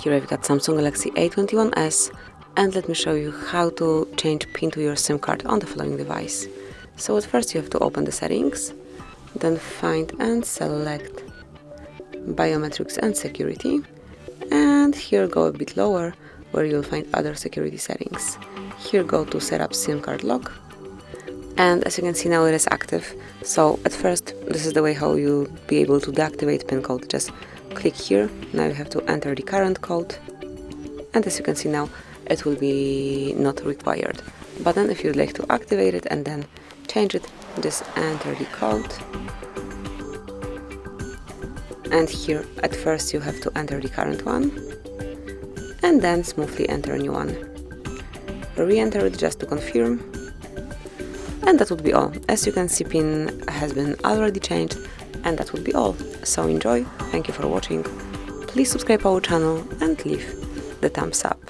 Here I've got Samsung Galaxy A21s, and let me show you how to change PIN to your SIM card on the following device. So at first you have to open the settings, then find and select biometrics and security, and here go a bit lower where you'll find other security settings. Here go to set up SIM card lock, and as you can see now it is active. So at first this is the way how you'll be able to deactivate PIN code. Just click here, now you have to enter the current code, and as you can see now it will be not required. But then if you'd like to activate it and then change it, just enter the code, and here at first you have to enter the current one and then smoothly enter a new one. Re-enter it just to confirm, and that would be all. As you can see, PIN has been already changed, and that would be all. So enjoy, thank you for watching, please subscribe our channel and leave the thumbs up.